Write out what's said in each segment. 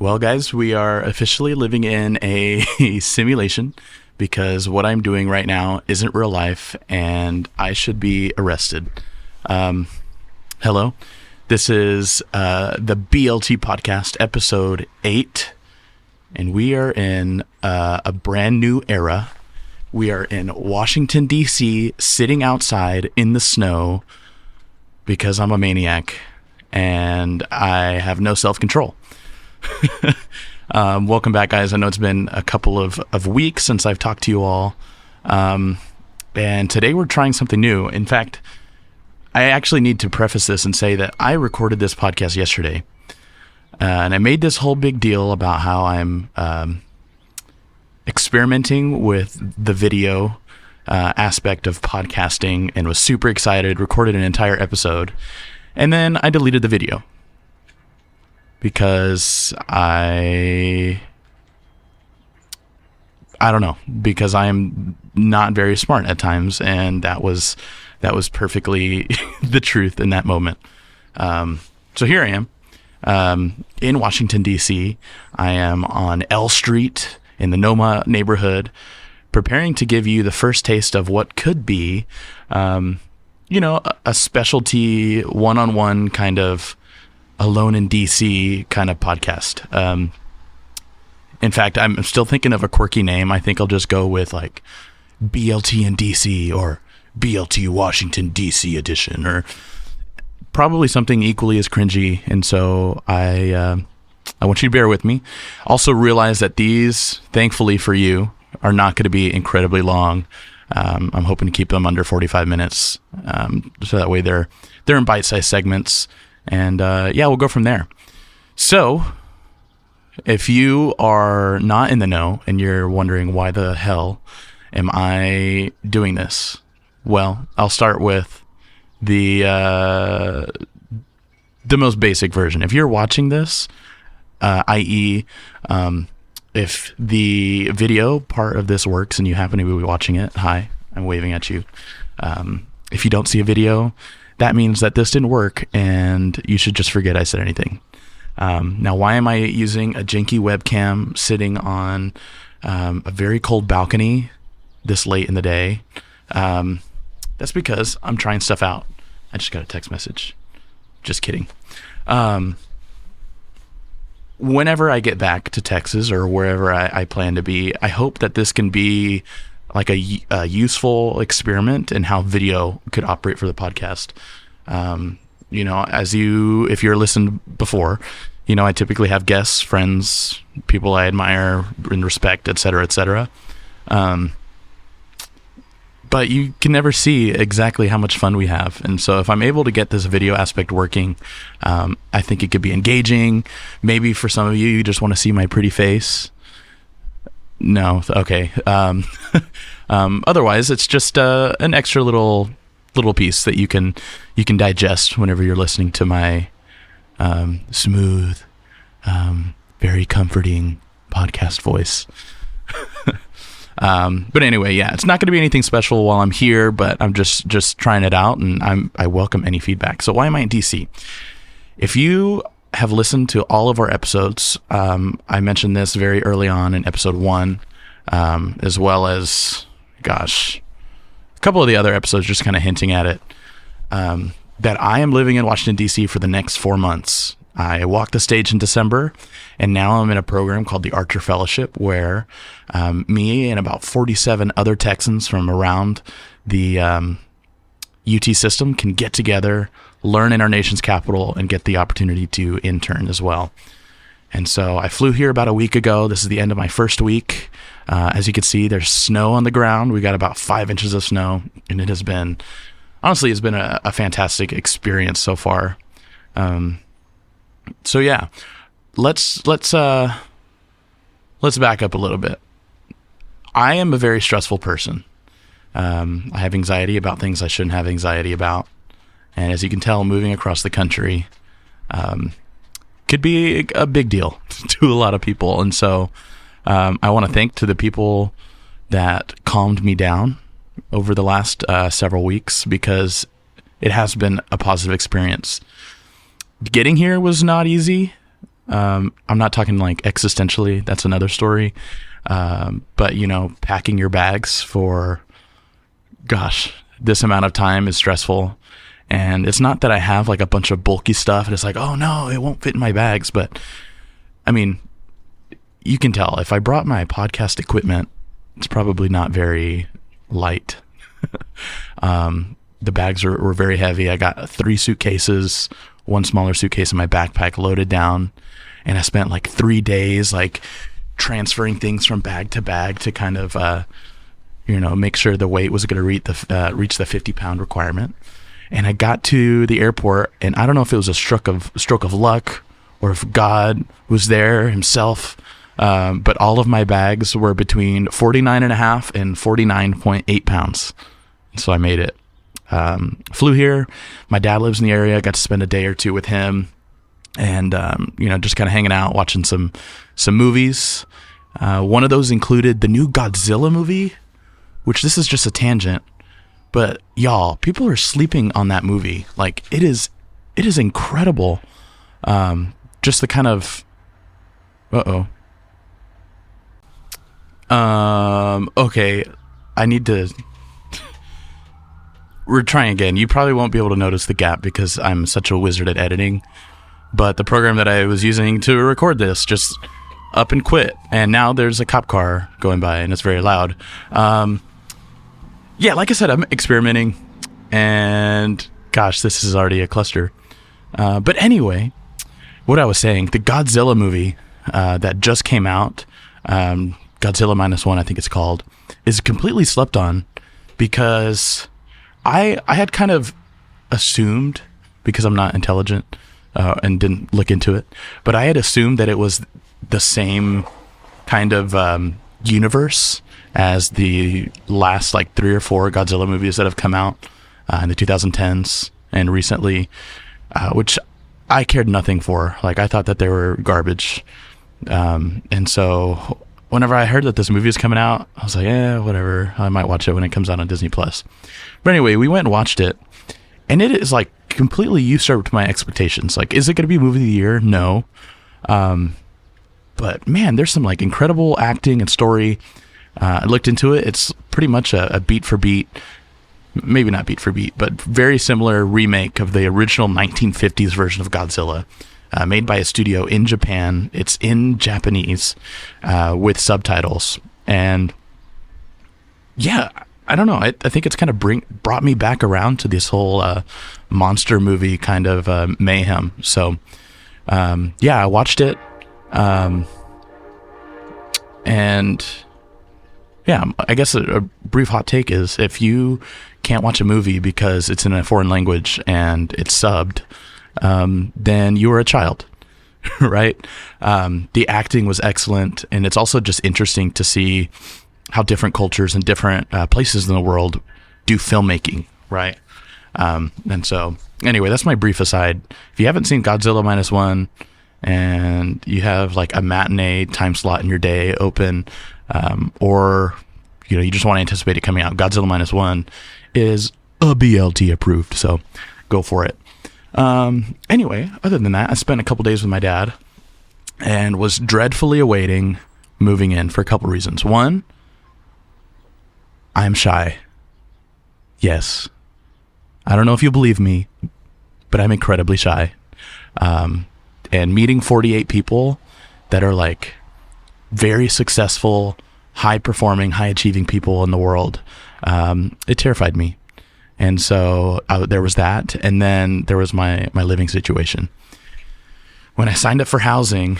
Well, guys, we are officially living in a simulation because what I'm doing right now isn't real life and I should be arrested. Hello, this is the BLT podcast, episode 8, and we are in a brand new era. We are in Washington, D.C., sitting outside in the snow because I'm a maniac and I have no self-control. Welcome back, guys. I know it's been a couple of weeks since I've talked to you all. And today we're trying something new. In fact, I actually need to preface this and say that I recorded this podcast yesterday. And I made this whole big deal about how I'm experimenting with the video aspect of podcasting and was super excited, recorded an entire episode. And then I deleted the video. Because I don't know, because I am not very smart at times, and that was perfectly the truth in that moment. So here I am, in Washington, D.C. I am on L Street in the Noma neighborhood, preparing to give you the first taste of what could be, a specialty one-on-one kind of Alone in DC kind of podcast. In fact, I'm still thinking of a quirky name. I think I'll just go with like BLT in DC or BLT Washington DC edition, or probably something equally as cringy. And so I want you to bear with me. Also realize that these, thankfully for you, are not going to be incredibly long. I'm hoping to keep them under 45 minutes, so that way they're in bite-sized segments. And we'll go from there. So, if you are not in the know and you're wondering why the hell am I doing this, well, I'll start with the most basic version. If you're watching this, i.e., if the video part of this works and you happen to be watching it, hi, I'm waving at you. If you don't see a video, that means that this didn't work and you should just forget I said anything. Now, why am I using a janky webcam sitting on a very cold balcony this late in the day? That's because I'm trying stuff out. I just got a text message. Just kidding. Whenever I get back to Texas or wherever I plan to be, I hope that this can be like a useful experiment in how video could operate for the podcast. If you're listened before, I typically have guests, friends, people I admire and respect, et cetera, et cetera. But you can never see exactly how much fun we have. And so if I'm able to get this video aspect working, I think it could be engaging. Maybe for some of you, you just want to see my pretty face. No. Okay. Otherwise, it's just an extra little piece that you can digest whenever you're listening to my smooth, very comforting podcast voice. But anyway, it's not going to be anything special while I'm here, but I'm just trying it out, and I welcome any feedback. So why am I in DC? If you have listened to all of our episodes, I mentioned this very early on in episode 1, as well as, a couple of the other episodes just kind of hinting at it, that I am living in Washington, D.C. for the next 4 months. I walked the stage in December, and now I'm in a program called the Archer Fellowship, where me and about 47 other Texans from around the UT system can get together, learn in our nation's capital, and get the opportunity to intern as well. And so I flew here about a week ago. This is the end of my first week. As you can see, there's snow on the ground. We got about 5 inches of snow, and it's been a fantastic experience so far. Let's back up a little bit. I am a very stressful person. I have anxiety about things I shouldn't have anxiety about. And as you can tell, moving across the country could be a big deal to a lot of people. And so I want to thank to the people that calmed me down over the last several weeks, because it has been a positive experience. Getting here was not easy. I'm not talking like existentially. That's another story. But packing your bags for, gosh, this amount of time is stressful. And it's not that I have like a bunch of bulky stuff and it's like, oh no, it won't fit in my bags. But I mean, you can tell if I brought my podcast equipment, it's probably not very light. The bags were very heavy. I got 3 suitcases, 1 smaller suitcase in my backpack loaded down. And I spent like 3 days like transferring things from bag to bag to kind of, make sure the weight was going to reach the 50-pound requirement. And I got to the airport, and I don't know if it was a stroke of luck or if God was there himself, but all of my bags were between 49.5 and 49.8 pounds. So I made it. Flew here. My dad lives in the area. I got to spend a day or 2 with him, and just kind of hanging out, watching some movies. One of those included the new Godzilla movie, which this is just a tangent. But y'all, people are sleeping on that movie. Like it is incredible. Just the kind of, okay, I need to, we're trying again. You probably won't be able to notice the gap because I'm such a wizard at editing, but the program that I was using to record this just up and quit. And now there's a cop car going by and it's very loud. Yeah, like I said, I'm experimenting, and gosh, this is already a cluster. But anyway, what I was saying, the Godzilla movie that just came out, Godzilla -1, I think it's called, is completely slept on because I had kind of assumed, because I'm not intelligent and didn't look into it, but I had assumed that it was the same kind of universe as the last like 3 or 4 Godzilla movies that have come out in the 2010s and recently, which I cared nothing for. Like I thought that they were garbage. And so whenever I heard that this movie is coming out, I was like, whatever. I might watch it when it comes out on Disney Plus. But anyway, we went and watched it, and it is like completely usurped my expectations. Like, is it going to be movie of the year? No. But man, there's some like incredible acting and story. I looked into it. It's pretty much a beat for beat, maybe not beat for beat, but very similar remake of the original 1950s version of Godzilla, made by a studio in Japan. It's in Japanese with subtitles. And yeah, I don't know. I think it's kind of brought me back around to this whole monster movie kind of mayhem. So yeah, I watched it. And yeah, I guess a brief hot take is if you can't watch a movie because it's in a foreign language and it's subbed, then you are a child, right? The acting was excellent, and it's also just interesting to see how different cultures and different places in the world do filmmaking, right? And so, anyway, that's my brief aside. If you haven't seen Godzilla -1 and you have like a matinee time slot in your day open, or you just want to anticipate it coming out, Godzilla -1 is a BLT approved, so go for it. Anyway, other than that, I spent a couple days with my dad and was dreadfully awaiting moving in for a couple reasons. One, I'm shy. Yes. I don't know if you believe me, but I'm incredibly shy. And meeting 48 people that are like very successful, high performing, high achieving people in the world, it terrified me. And so there was that. And then there was my living situation. When I signed up for housing,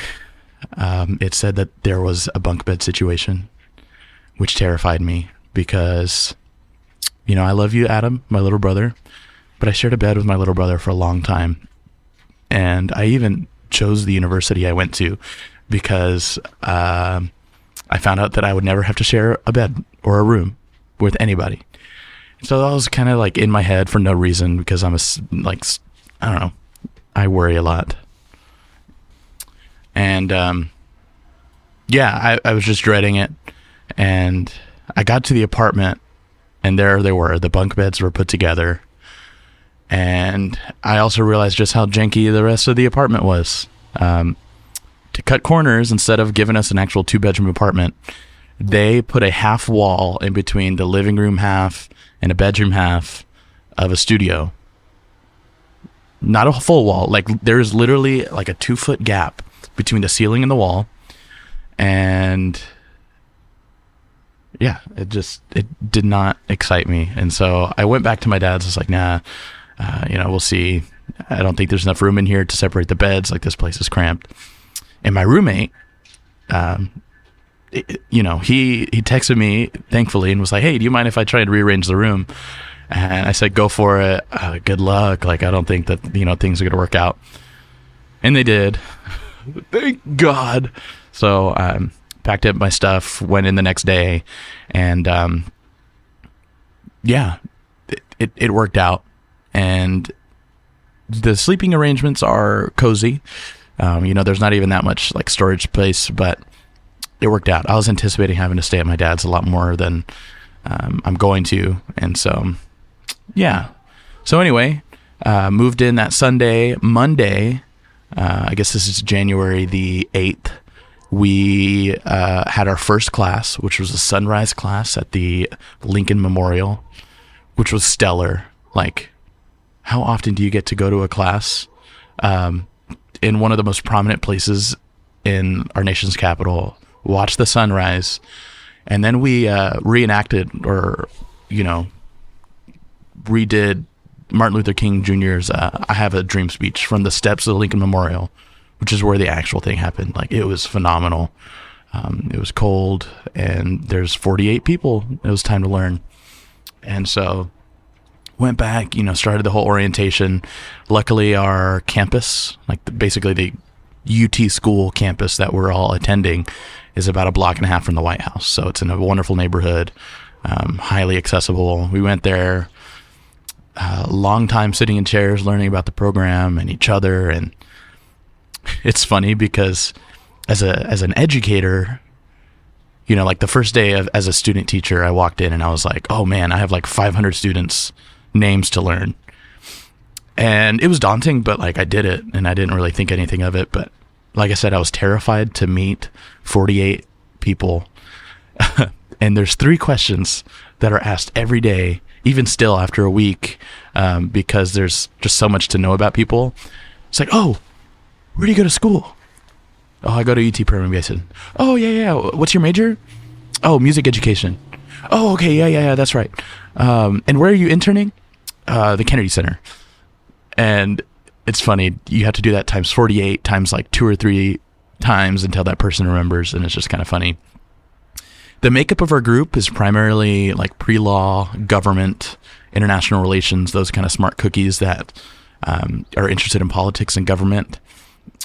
it said that there was a bunk bed situation, which terrified me because, I love you, Adam, my little brother, but I shared a bed with my little brother for a long time. And I even chose the university I went to because I found out that I would never have to share a bed or a room with anybody. So that was kind of like in my head for no reason because I don't know, I worry a lot. And yeah, I was just dreading it. And I got to the apartment, and there they were. The bunk beds were put together. And I also realized just how janky the rest of the apartment was. to cut corners, instead of giving us an actual 2-bedroom apartment, they put a half wall in between the living room half and a bedroom half of a studio. Not a full wall. Like, there's literally like a 2-foot gap between the ceiling and the wall. And yeah, it did not excite me. And so I went back to my dad's. I was like, nah, we'll see. I don't think there's enough room in here to separate the beds. Like, this place is cramped. And my roommate, he texted me, thankfully, and was like, hey, do you mind if I try to rearrange the room? And I said, go for it. Good luck. Like, I don't think that, things are going to work out. And they did. Thank God. So packed up my stuff, went in the next day, and it worked out. And the sleeping arrangements are cozy. There's not even that much like storage space, but it worked out. I was anticipating having to stay at my dad's a lot more than I'm going to. And so, yeah. So anyway, moved in that Sunday. Monday, I guess this is January the 8th, we had our first class, which was a sunrise class at the Lincoln Memorial, which was stellar. Like, how often do you get to go to a class in one of the most prominent places in our nation's capital, watch the sunrise, and then we reenacted or, redid Martin Luther King Jr.'s I Have a Dream speech from the steps of the Lincoln Memorial, which is where the actual thing happened. Like, it was phenomenal. It was cold, and there's 48 people. It was time to learn. And so went back, started the whole orientation. Luckily, our campus, like basically the UT school campus that we're all attending, is about a block and a half from the White House. So it's in a wonderful neighborhood, highly accessible. We went there, long time sitting in chairs, learning about the program and each other. And it's funny because as an educator, like the first day as a student teacher, I walked in and I was like, oh man, I have like 500 students' names to learn. And it was daunting, but like I did it and I didn't really think anything of it. But like I said, I was terrified to meet 48 people. And there's 3 questions that are asked every day, even still after a week, because there's just so much to know about people. It's like, oh, where do you go to school? Oh, I go to UT Permian Basin. Oh, yeah. What's your major? Oh, music education. Oh, okay. Yeah, that's right. And where are you interning? The Kennedy Center. And it's funny. You have to do that times 48 times like 2 or 3 times until that person remembers. And it's just kind of funny. The makeup of our group is primarily like pre-law, government, international relations, those kind of smart cookies that are interested in politics and government.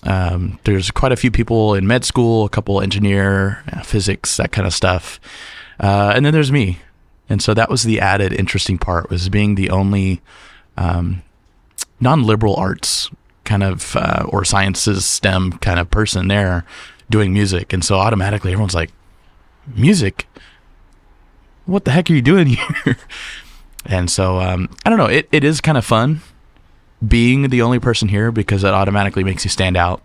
There's quite a few people in med school, a couple engineer, physics, that kind of stuff. And then there's me. And so that was the added interesting part, was being the only non-liberal arts kind of or sciences, STEM kind of person there doing music. And so automatically everyone's like, music? What the heck are you doing here? And so I don't know. It is kind of fun being the only person here because it automatically makes you stand out.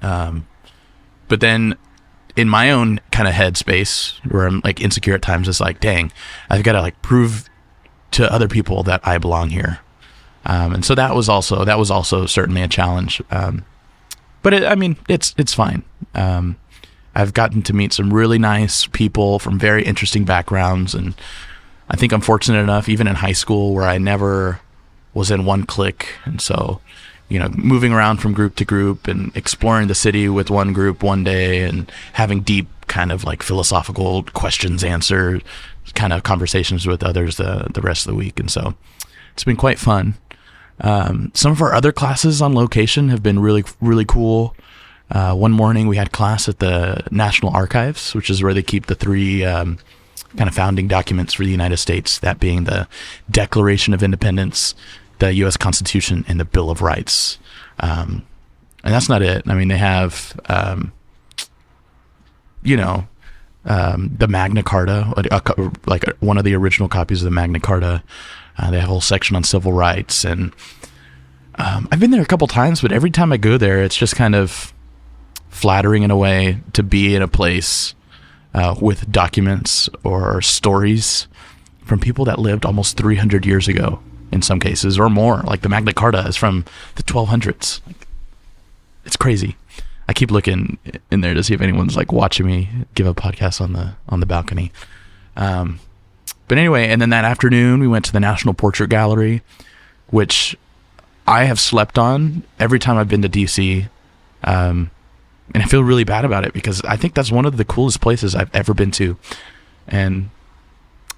But then in my own kind of headspace where I'm like insecure at times, it's like, dang, I've got to like prove to other people that I belong here. And so that was also certainly a challenge. But it's fine. I've gotten to meet some really nice people from very interesting backgrounds. And I think I'm fortunate enough, even in high school, where I never was in one clique. And so, moving around from group to group and exploring the city with one group one day and having deep kind of like philosophical questions answered kind of conversations with others the rest of the week. And so it's been quite fun. Some of our other classes on location have been really, really cool. One morning we had class at the National Archives, which is where they keep the 3 kind of founding documents for the United States, that being the Declaration of Independence, the U.S. Constitution, and the Bill of Rights. And that's not it. I mean, they have, the Magna Carta, like one of the original copies of the Magna Carta. They have a whole section on civil rights. And I've been there a couple times, but every time I go there, it's just kind of flattering in a way to be in a place with documents or stories from people that lived almost 300 years ago in some cases, or more. Like the Magna Carta is from the 1200s. Like, it's crazy. I keep looking in there to see if anyone's like watching me give a podcast on the balcony. But anyway, and then that afternoon we went to the National Portrait Gallery, which I have slept on every time I've been to DC. And I feel really bad about it because I think that's one of the coolest places I've ever been to. And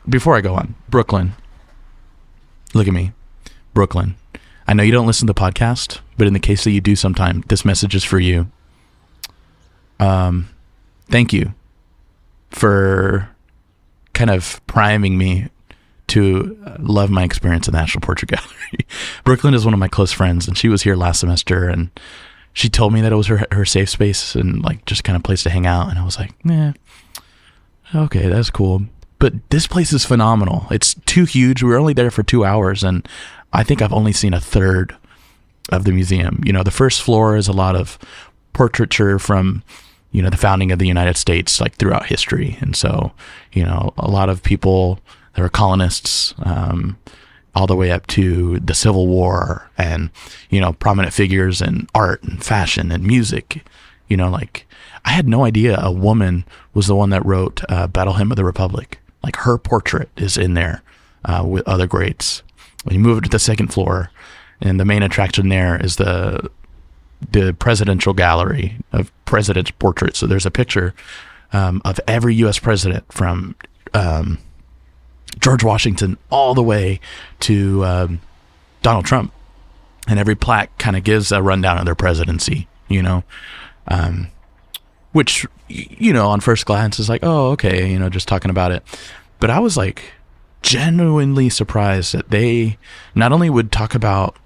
before I go on, Brooklyn. Look at me. Brooklyn. I know you don't listen to the podcast, but in the case that you do sometime, this message is for you. Thank you for kind of priming me to love my experience at the National Portrait Gallery. Brooklyn is one of my close friends, and she was here last semester, and she told me that it was her safe space and like just kind of place to hang out. And I was like, okay, that's cool. But this place is phenomenal. It's too huge. We were only there for 2 hours, and I think I've only seen a third of the museum. You know, the first floor is a lot of portraiture from, you know, the founding of the United States, like throughout history. And so, you know, a lot of people that were colonists, all the way up to the Civil War, and, you know, prominent figures in art and fashion and music. You know, like, I had no idea a woman was the one that wrote Battle Hymn of the Republic. Like, her portrait is in there with other greats. When you move it to the second floor, and the main attraction there is the presidential gallery of president's portraits. So there's a picture of every U.S. president from George Washington all the way to Donald Trump. And every plaque kind of gives a rundown of their presidency, you know, which, you know, on first glance is like, oh, okay, you know, just talking about it. But I was like genuinely surprised that they not only would talk about,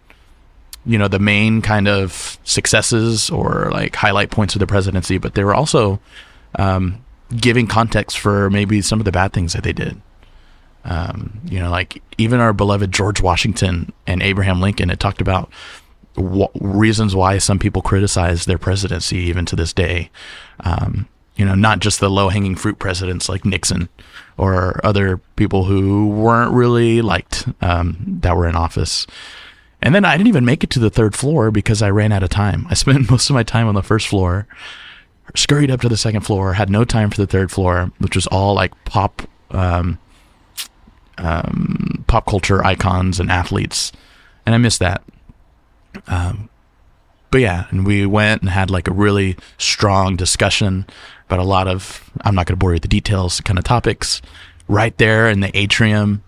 you know, the main kind of successes or like highlight points of the presidency, but they were also giving context for maybe some of the bad things that they did. You know, like even our beloved George Washington and Abraham Lincoln, it talked about reasons why some people criticize their presidency even to this day. You know, not just the low-hanging fruit presidents like Nixon or other people who weren't really liked that were in office. And then I didn't even make it to the third floor because I ran out of time. I spent most of my time on the first floor, scurried up to the second floor, had no time for the third floor, which was all like pop culture icons and athletes. And I missed that. But yeah, and we went and had like a really strong discussion about a lot of, I'm not going to bore you with the details, kind of topics right there in the atrium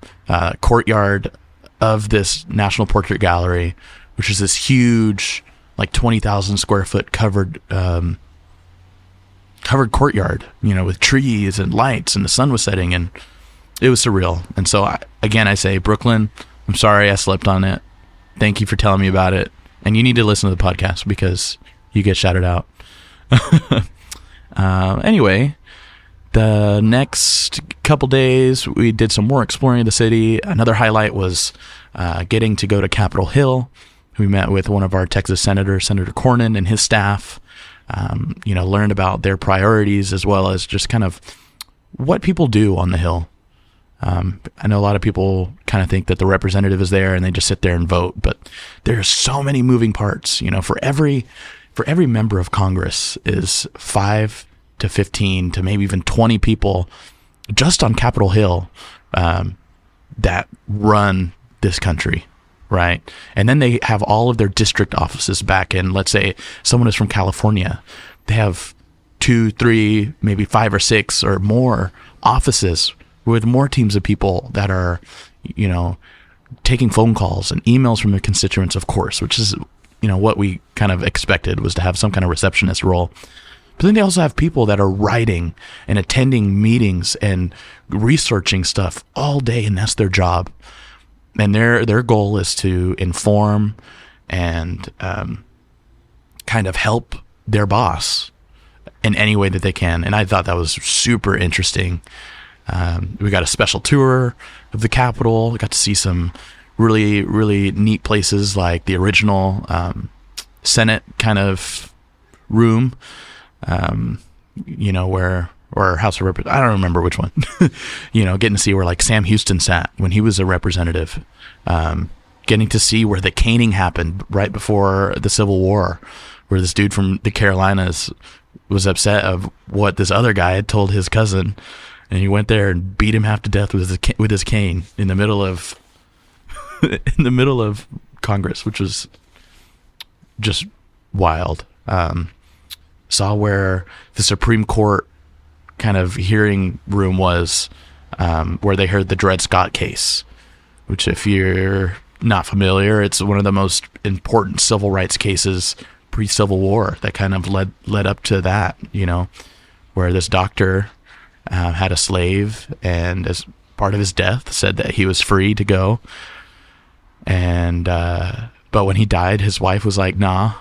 courtyard of this National Portrait Gallery, which is this huge, like 20,000 square foot covered courtyard, you know, with trees and lights, and the sun was setting, and it was surreal. And so I say, Brooklyn, I'm sorry I slept on it. Thank you for telling me about it. And you need to listen to the podcast because you get shouted out. Anyway, the next couple days, we did some more exploring of the city. Another highlight was getting to go to Capitol Hill. We met with one of our Texas senators, Senator Cornyn, and his staff. You know, learned about their priorities as well as just kind of what people do on the Hill. I know a lot of people kind of think that the representative is there and they just sit there and vote, but there's so many moving parts. You know, for every member of Congress is 5 to 15 to maybe even 20 people just on Capitol Hill that run this country, right? And then they have all of their district offices back in, let's say someone is from California. They have 2, 3, maybe 5 or 6 or more offices with more teams of people that are, you know, taking phone calls and emails from their constituents, of course, which is, you know, what we kind of expected was to have some kind of receptionist role. But then they also have people that are writing and attending meetings and researching stuff all day, and that's their job. And their goal is to inform and kind of help their boss in any way that they can. And I thought that was super interesting. We got a special tour of the Capitol. We got to see some really, really neat places like the original Senate kind of room or House of Representatives, I don't remember which one, getting to see where like Sam Houston sat when he was a representative, getting to see where the caning happened right before the Civil War, where this dude from the Carolinas was upset of what this other guy had told his cousin, and he went there and beat him half to death with his cane in the middle of Congress, which was just wild. Saw where the Supreme Court kind of hearing room was, where they heard the Dred Scott case, which, if you're not familiar, it's one of the most important civil rights cases pre-Civil War that kind of led up to that, where this doctor had a slave, and as part of his death said that he was free to go, and but when he died, his wife was like, nah,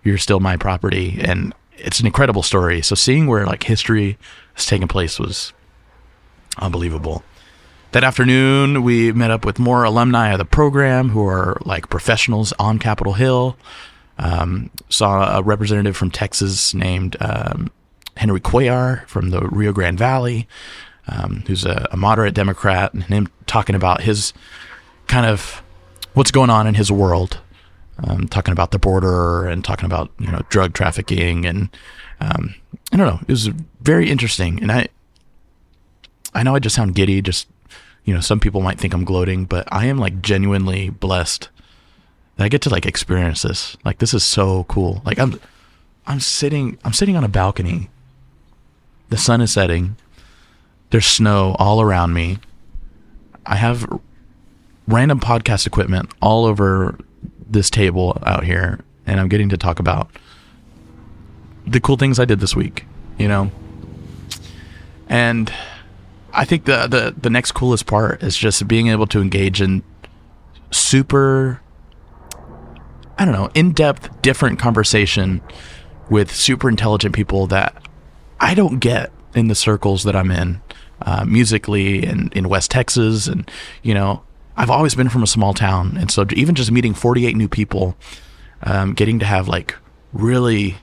you're still my property. And it's an incredible story. So seeing where like history has taken place was unbelievable. That afternoon, we met up with more alumni of the program who are like professionals on Capitol Hill. Saw a representative from Texas named Henry Cuellar from the Rio Grande Valley, who's a moderate Democrat, and him talking about his kind of what's going on in his world, talking about the border and talking about drug trafficking, and I don't know, it was very interesting. And I know I just sound giddy, just some people might think I'm gloating, but I am like genuinely blessed that I get to like experience this. Like, this is so cool. Like I'm sitting on a balcony. The sun is setting. There's snow all around me. I have random podcast equipment all over this table out here, and I'm getting to talk about the cool things I did this week, and I think the next coolest part is just being able to engage in super, I don't know, in-depth, different conversation with super intelligent people that I don't get in the circles that I'm in, musically, and in West Texas. And, I've always been from a small town. And so even just meeting 48 new people, getting to have like really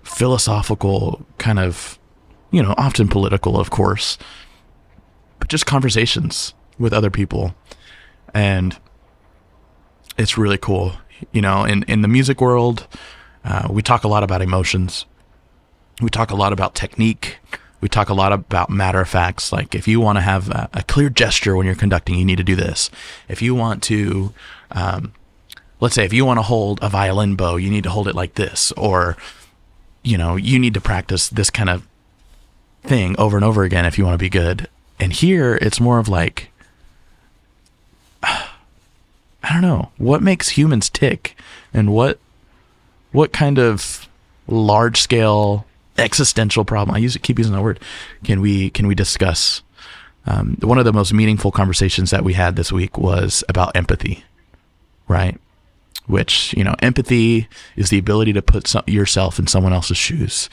philosophical kind of, often political, of course, but just conversations with other people. And it's really cool. In the music world, we talk a lot about emotions. We talk a lot about technique. We talk a lot about matter of facts. Like, if you want to have a clear gesture when you're conducting, you need to do this. If you want to, let's say if you want to hold a violin bow, you need to hold it like this, or, you need to practice this kind of thing over and over again if you want to be good. And here it's more of like, I don't know, what makes humans tick, and what kind of large scale existential problem, keep using that word, can we discuss? One of the most meaningful conversations that we had this week was about empathy, right? Which, empathy is the ability to put yourself in someone else's shoes.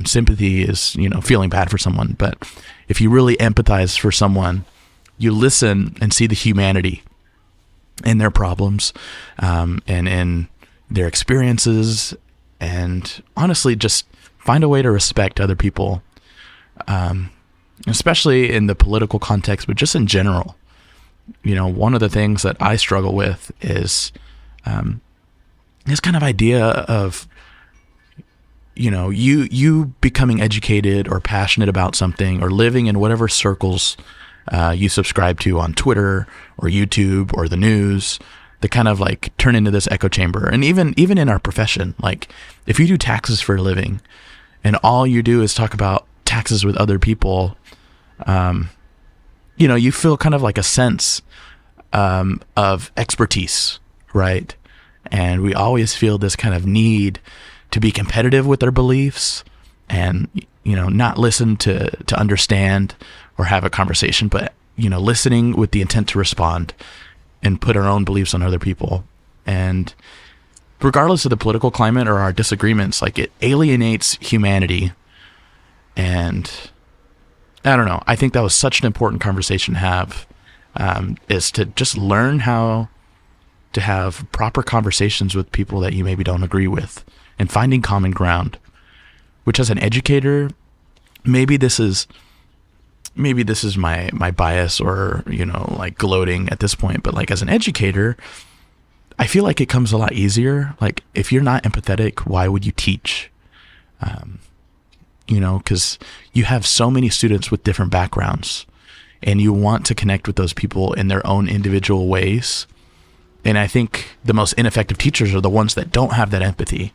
Sympathy is, feeling bad for someone. But if you really empathize for someone, you listen and see the humanity in their problems, and in their experiences, and honestly just find a way to respect other people, especially in the political context, but just in general. One of the things that I struggle with is this kind of idea of, you becoming educated or passionate about something, or living in whatever circles you subscribe to on Twitter or YouTube or the news, that kind of like turn into this echo chamber. And even in our profession, like if you do taxes for a living and all you do is talk about taxes with other people, you feel kind of like a sense of expertise, right? And we always feel this kind of need to be competitive with our beliefs, and not listen to understand or have a conversation, but listening with the intent to respond and put our own beliefs on other people. And regardless of the political climate or our disagreements, like, it alienates humanity. And I don't know, I think that was such an important conversation to have, is to just learn how to have proper conversations with people that you maybe don't agree with, and finding common ground. which as an educator, maybe this is my bias or, like gloating at this point, but like as an educator, I feel like it comes a lot easier. Like if you're not empathetic, why would you teach? Because you have so many students with different backgrounds and you want to connect with those people in their own individual ways. And I think the most ineffective teachers are the ones that don't have that empathy,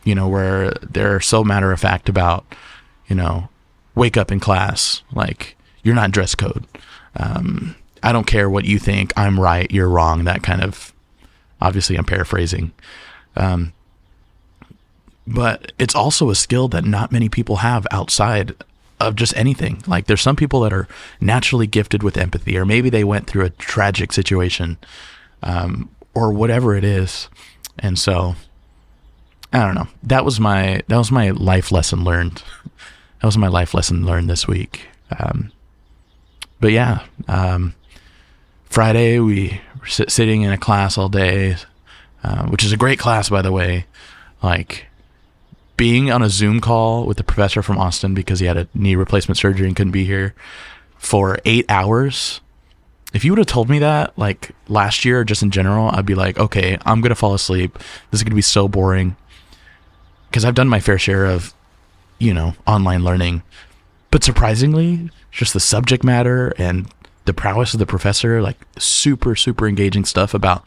where they're so matter of fact about, wake up in class, like you're not dress code. I don't care what you think. I'm right. You're wrong. That kind of, obviously I'm paraphrasing. But it's also a skill that not many people have outside of just anything. Like there's some people that are naturally gifted with empathy, or maybe they went through a tragic situation, or whatever it is. And so I don't know. That was my life lesson learned. That was my life lesson learned this week. But yeah, Friday we were sitting in a class all day, which is a great class, by the way. Like being on a Zoom call with the professor from Austin because he had a knee replacement surgery and couldn't be here for 8 hours. If you would have told me that like last year or just in general, I'd be like, okay, I'm going to fall asleep. This is going to be so boring. Because I've done my fair share of, online learning. But surprisingly, just the subject matter and the prowess of the professor, like super, super engaging stuff about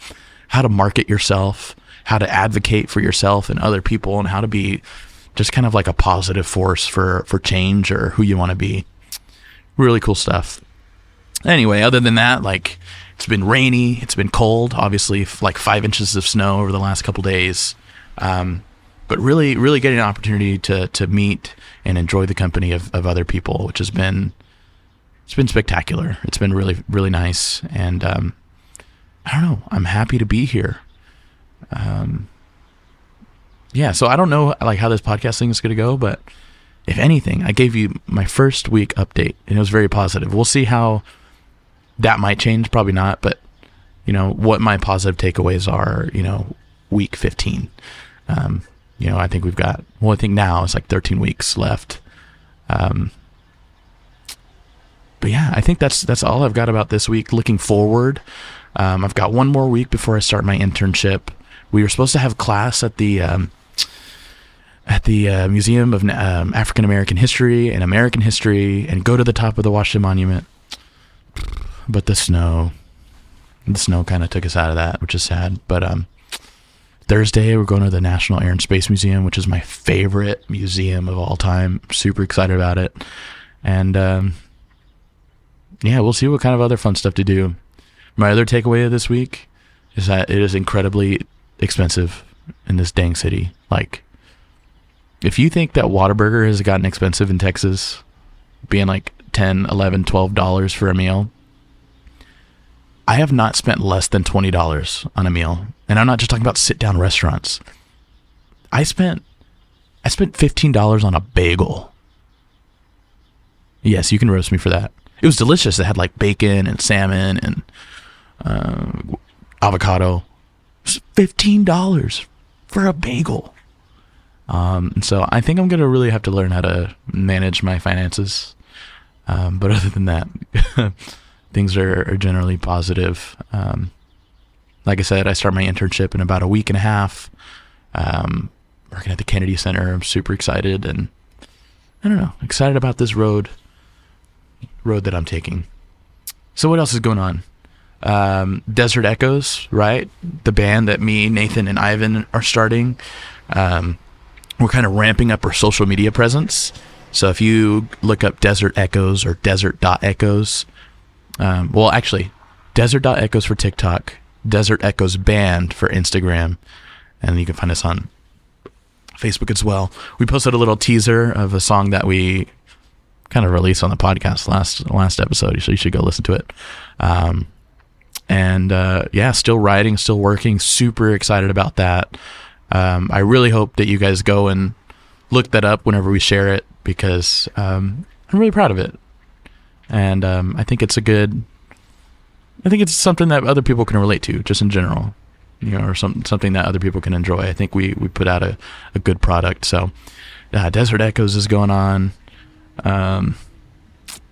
how to market yourself, how to advocate for yourself and other people, and how to be just kind of like a positive force for change or who you want to be. Really cool stuff. Anyway, other than that, like it's been rainy, it's been cold, obviously like 5 inches of snow over the last couple days. But really, really getting an opportunity to meet and enjoy the company of other people, which has been, it's been spectacular. It's been really, really nice. And, I don't know, I'm happy to be here. Yeah, so I don't know like how this podcast thing is going to go, but if anything, I gave you my first week update and it was very positive. We'll see how that might change. Probably not, but what my positive takeaways are, week 15. I think we've got, I think now it's like 13 weeks left. But yeah, I think that's all I've got about this week. Looking forward, I've got one more week before I start my internship. We were supposed to have class at the Museum of African American History and American History and go to the top of the Washington Monument. But the snow kind of took us out of that, which is sad. But Thursday, we're going to the National Air and Space Museum, which is my favorite museum of all time. I'm super excited about it. And yeah, we'll see what kind of other fun stuff to do. My other takeaway of this week is that it is incredibly expensive in this dang city. Like, if you think that Whataburger has gotten expensive in Texas, being like $10, $11, $12 for a meal, I have not spent less than $20 on a meal. And I'm not just talking about sit-down restaurants. I spent $15 on a bagel. Yes, you can roast me for that. It was delicious. It had like bacon and salmon and avocado. It was $15 for a bagel. And so I think I'm going to really have to learn how to manage my finances. But other than that, things are generally positive. Like I said, I start my internship in about a week and a half. Working at the Kennedy Center. I'm super excited, and I don't know, excited about this road that I'm taking. So what else is going on? Desert Echoes, right? The band that me, Nathan, and Ivan are starting. We're kind of ramping up our social media presence. So if you look up Desert Echoes or desert.echoes, well, actually, desert.echoes for TikTok, Desert Echoes Band for Instagram, and you can find us on Facebook as well. We posted a little teaser of a song that we kind of released on the podcast last episode, so you should go listen to it. Yeah, still writing, still working, super excited about that. I really hope that you guys go and look that up whenever we share it, because I'm really proud of it. And I think it's something that other people can relate to, just in general. or something that other people can enjoy. I think we put out a good product. So Desert Echoes is going on.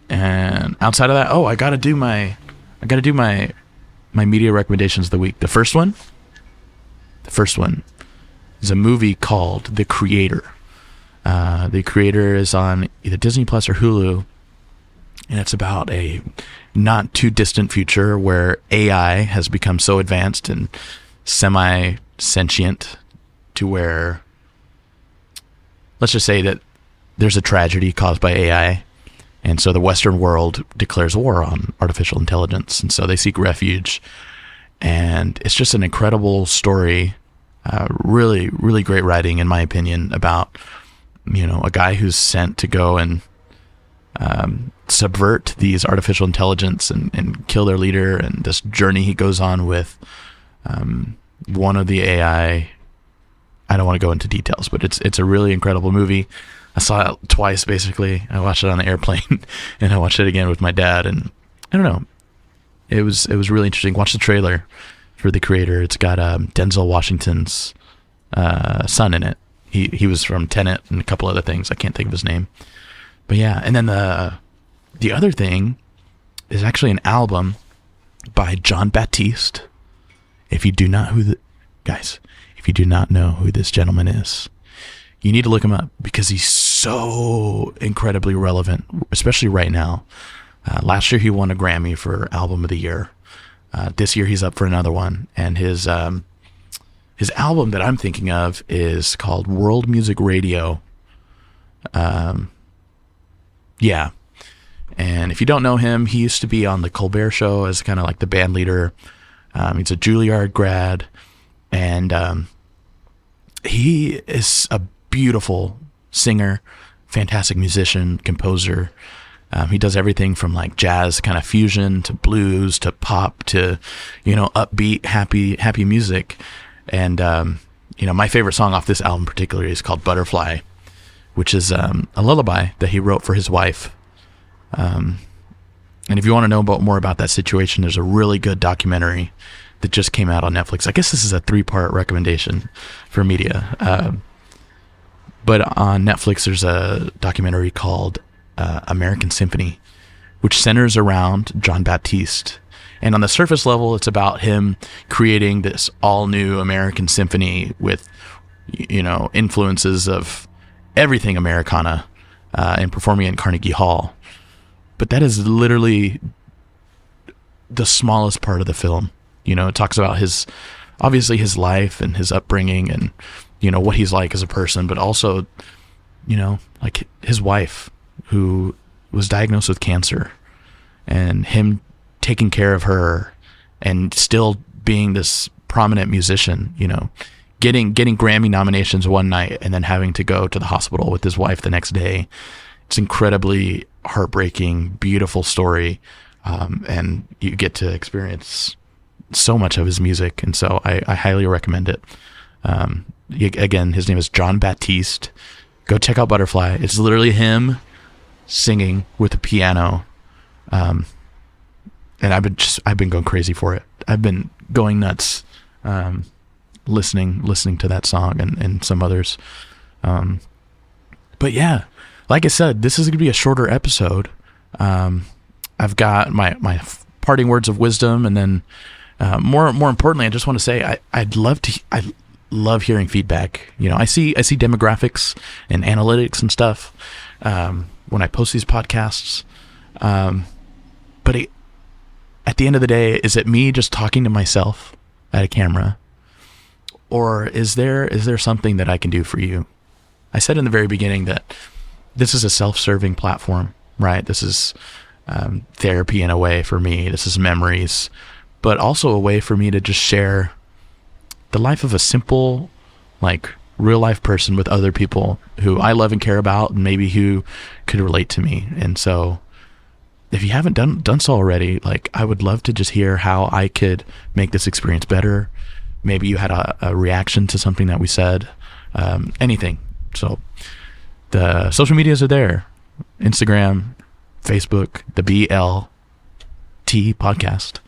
And outside of that, I got to do my media recommendations of the week. The first one is a movie called The Creator. The Creator is on either Disney Plus or Hulu, and it's about a not too distant future where AI has become so advanced and semi-sentient to where, let's just say that there's a tragedy caused by AI, and so the Western world declares war on artificial intelligence, and so they seek refuge. And it's just an incredible story, really, really great writing, in my opinion, about a guy who's sent to go and subvert these artificial intelligence and kill their leader, and this journey he goes on with one of the AI. I don't want to go into details, but it's a really incredible movie. I saw it twice, basically. I watched it on the airplane, and I watched it again with my dad, and I don't know. It was really interesting. Watch the trailer for The Creator. It's got Denzel Washington's son in it. He was from Tenet and a couple other things. I can't think of his name. But yeah, and then the other thing is actually an album by John Baptiste. If you do not know who this gentleman is, you need to look him up, because he's so incredibly relevant, especially right now. Last year he won a Grammy for Album of the Year. This year he's up for another one, and his album that I'm thinking of is called World Music Radio. Yeah. And if you don't know him, he used to be on the Colbert Show as kind of like the band leader. He's a Juilliard grad, and he is a beautiful singer, fantastic musician, composer. He does everything from like jazz kind of fusion to blues to pop to, upbeat, happy music. And, my favorite song off this album particularly is called Butterfly, which is a lullaby that he wrote for his wife. And if you want to know more about that situation, there's a really good documentary that just came out on Netflix. I guess this is a 3-part recommendation for media. But on Netflix, there's a documentary called American Symphony, which centers around John Baptiste. And on the surface level, it's about him creating this all-new American symphony with, influences of everything Americana, and performing in Carnegie Hall. But that is literally the smallest part of the film. It talks about his life and his upbringing and, what he's like as a person, but also, like his wife, who was diagnosed with cancer, and him taking care of her and still being this prominent musician, getting Grammy nominations one night and then having to go to the hospital with his wife the next day. It's incredibly heartbreaking, beautiful story. And you get to experience so much of his music. And so I highly recommend it. Again, his name is John Baptiste. Go check out Butterfly. It's literally him singing with a piano. And I've been going crazy for it. I've been going nuts, listening to that song and some others. But yeah, like I said, this is going to be a shorter episode. I've got my parting words of wisdom, and then more importantly, I just want to say I love hearing feedback. I see demographics and analytics and stuff when I post these podcasts. But at the end of the day, is it me just talking to myself at a camera, or is there something that I can do for you? I said in the very beginning that this is a self-serving platform, right? This is therapy in a way for me. This is memories, but also a way for me to just share the life of a simple, like, real life person with other people who I love and care about, and maybe who could relate to me. And so if you haven't done so already, like, I would love to just hear how I could make this experience better. Maybe you had a reaction to something that we said, anything. So the social medias are there: Instagram, Facebook, the BLT podcast.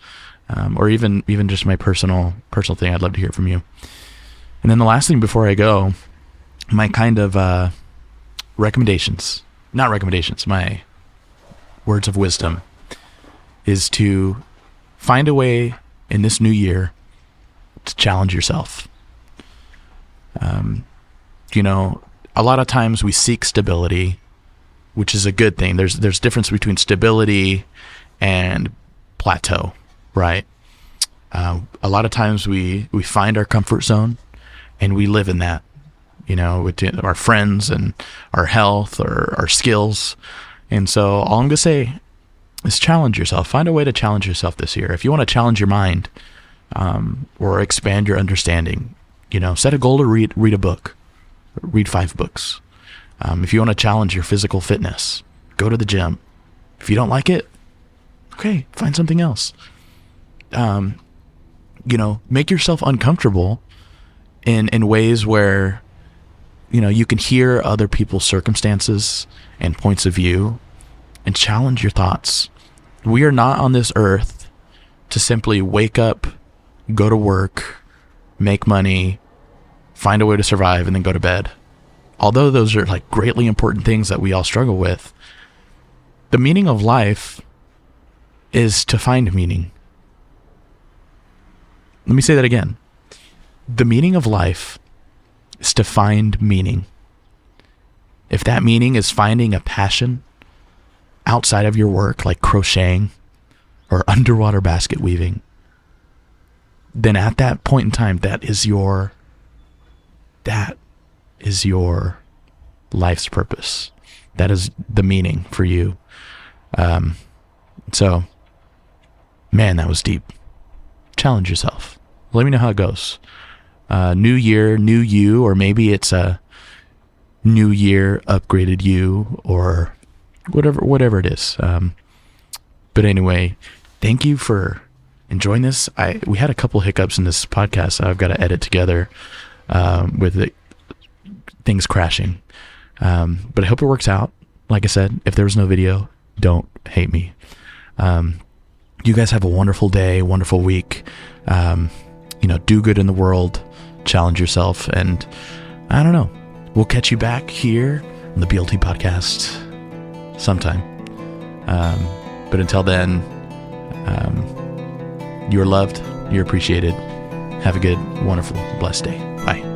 or even just my personal thing. I'd love to hear from you. And then the last thing before I go, my kind of my words of wisdom is to find a way in this new year to challenge yourself. A lot of times we seek stability, which is a good thing. There's difference between stability and plateau, right? A lot of times we find our comfort zone and we live in that, with our friends and our health or our skills. And so all I'm going to say is challenge yourself. Find a way to challenge yourself this year. If you want to challenge your mind, or expand your understanding, set a goal to read a book, read 5 books. If you want to challenge your physical fitness, go to the gym. If you don't like it, okay, find something else. Make yourself uncomfortable in ways where, you can hear other people's circumstances and points of view and challenge your thoughts. We are not on this earth to simply wake up, go to work, make money, find a way to survive, and then go to bed. Although those are like greatly important things that we all struggle with, the meaning of life is to find meaning. Let me say that again. The meaning of life is to find meaning. If that meaning is finding a passion outside of your work, like crocheting or underwater basket weaving, then at that point in time, that is your life's purpose. That is the meaning for you. So, man, that was deep. Challenge yourself. Let me know how it goes. New year, new you, or maybe it's a new year, upgraded you, or whatever it is. But anyway, thank you for enjoying this. We had a couple hiccups in this podcast I've got to edit together, with things crashing. But I hope it works out. Like I said, if there was no video, don't hate me. You guys have a wonderful day, wonderful week. Do good in the world, challenge yourself, and I don't know. We'll catch you back here on the BLT podcast sometime. But until then, you're loved, you're appreciated. Have a good, wonderful, blessed day. Bye.